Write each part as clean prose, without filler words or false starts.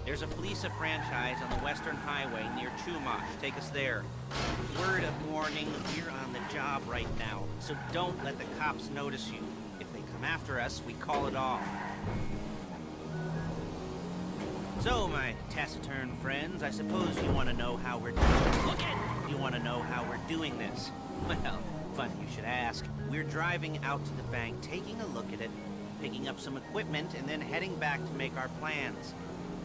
There's a Fleece franchise on the Western Highway near Chumash. Take us there. Word of warning, we're on the job right now, so don't let the cops notice you. If they come after us, we call it off. So, my taciturn friends, I suppose you want to know how we're doing this. Well, funny you should ask. We're driving out to the bank, taking a look at it, picking up some equipment, and then heading back to make our plans.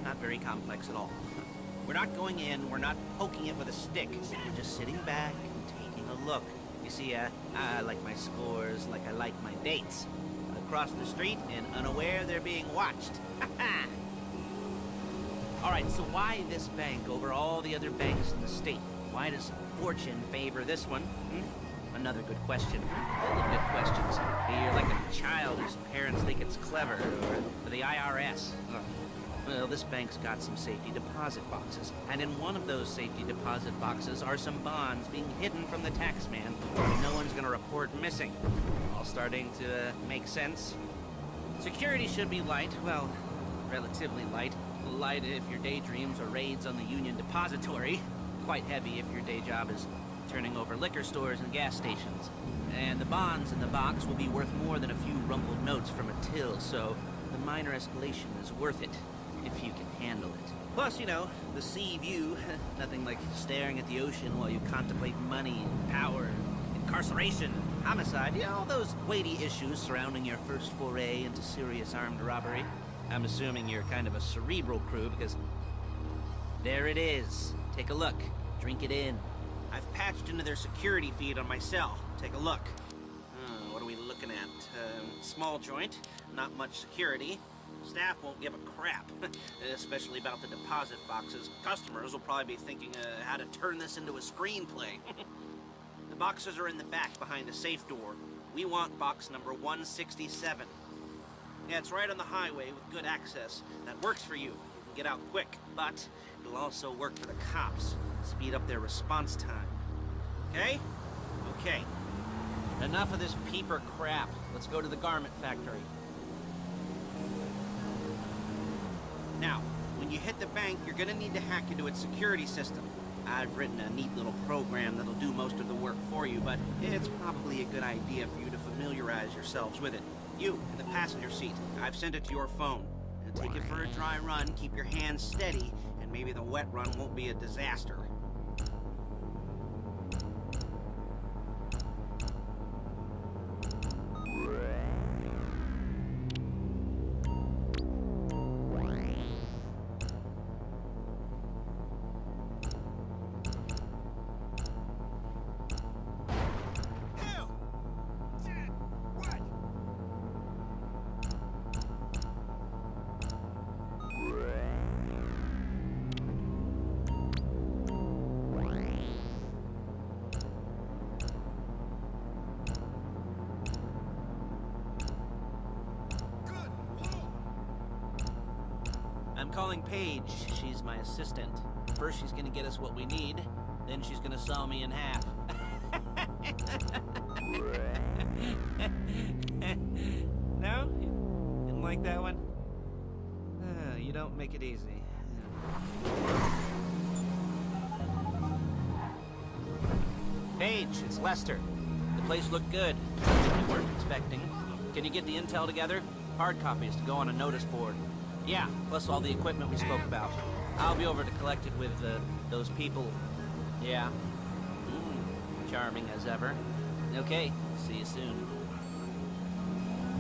Not very complex at all. We're not going in, we're not poking it with a stick. We're just sitting back and taking a look. You see, I like my scores like I like my dates. Across the street and unaware they're being watched. Alright, so why this bank over all the other banks in the state? Why does fortune favor this one? Another good question. Full of good questions. You're like a child whose parents think it's clever, or the IRS. Well, this bank's got some safety deposit boxes, and in one of those safety deposit boxes are some bonds being hidden from the tax man, so no one's gonna report missing. All starting to make sense. Security should be light, well, relatively light. Light if your daydreams are raids on the Union Depository. Quite heavy if your day job is turning over liquor stores and gas stations. And the bonds in the box will be worth more than a few rumpled notes from a till, so the minor escalation is worth it, if you can handle it. Plus, you know, the sea view, nothing like staring at the ocean while you contemplate money and power, incarceration, homicide, you know, all those weighty issues surrounding your first foray into serious armed robbery. I'm assuming you're kind of a cerebral crew because there it is. Take a look. Drink it in. I've patched into their security feed on my cell. Take a look. What are we looking at? Small joint, not much security. Staff won't give a crap, especially about the deposit boxes. Customers will probably be thinking how to turn this into a screenplay. The boxes are in the back behind the safe door. We want box number 167. Yeah, it's right on the highway with good access. That works for you. You can get out quick, but it'll also work for the cops. Speed up their response time. Okay? Okay. Enough of this peeper crap. Let's go to the garment factory. Now, when you hit the bank, you're gonna need to hack into its security system. I've written a neat little program that'll do most of the work for you, but it's probably a good idea for you to familiarize yourselves with it. You, in the passenger seat, I've sent it to your phone. And take it for a dry run, keep your hands steady, and maybe the wet run won't be a disaster. I'm calling Paige. She's my assistant. First she's gonna get us what we need, then she's gonna saw me in half. No? You didn't like that one? You don't make it easy. Paige, it's Lester. The place looked good. You weren't expecting. Can you get the intel together? Hard copies to go on a notice board. Yeah, plus all the equipment we spoke about. I'll be over to collect it with, those people. Yeah. Charming as ever. Okay, see you soon.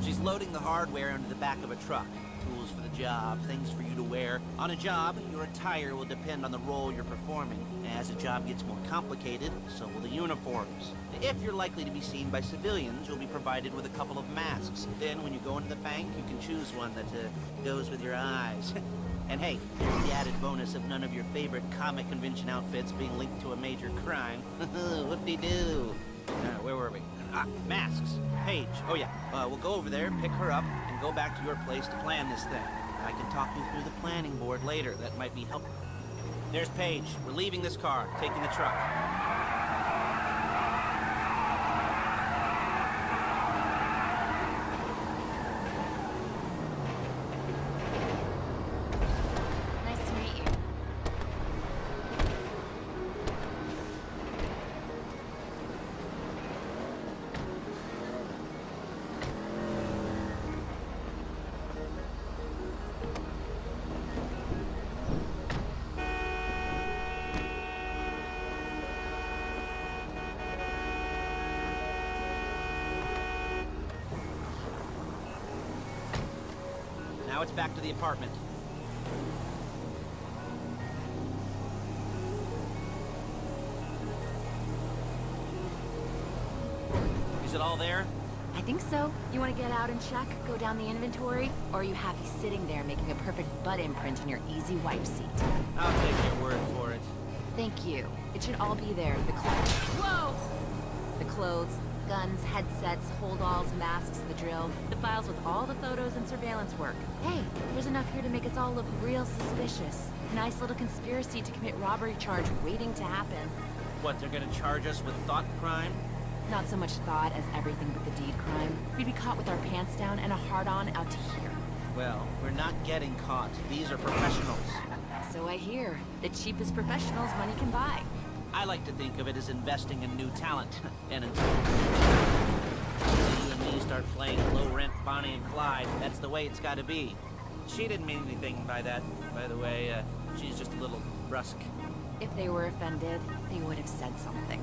She's loading the hardware into the back of a truck. Tools for the job, things for you to wear. On a job, your attire will depend on the role you're performing. As the job gets more complicated, so will the uniforms. If you're likely to be seen by civilians, you'll be provided with a couple of masks. Then, when you go into the bank, you can choose one that goes with your eyes. And hey, here's the added bonus of none of your favorite comic convention outfits being linked to a major crime. Whoop-de-doo. Where were we? Masks. Paige. Oh yeah, we'll go over there, pick her up, and go back to your place to plan this thing. I can talk you through the planning board later. That might be helpful. There's Paige. We're leaving this car, taking the truck. Nice to Now it's back to the apartment. Is it all there? I think so. You want to get out and check, go down the inventory, or are you happy sitting there making a perfect butt imprint on your easy wipe seat? I'll take your word for it. Thank you. It should all be there. The clothes. Whoa! The clothes, guns, headsets, holdalls, masks, the drill. The files with all the photos and surveillance work. Hey, there's enough here to make us all look real suspicious. Nice little conspiracy to commit robbery charge waiting to happen. What, they're gonna charge us with thought crime? Not so much thought as everything but the deed crime. We'd be caught with our pants down and a hard-on out to here. Well, we're not getting caught. These are professionals. So I hear. The cheapest professionals money can buy. I like to think of it as investing in new talent. And until you and me start playing low-rent Bonnie and Clyde, that's the way it's gotta be. She didn't mean anything by that, by the way. She's just a little brusque. If they were offended, they would have said something.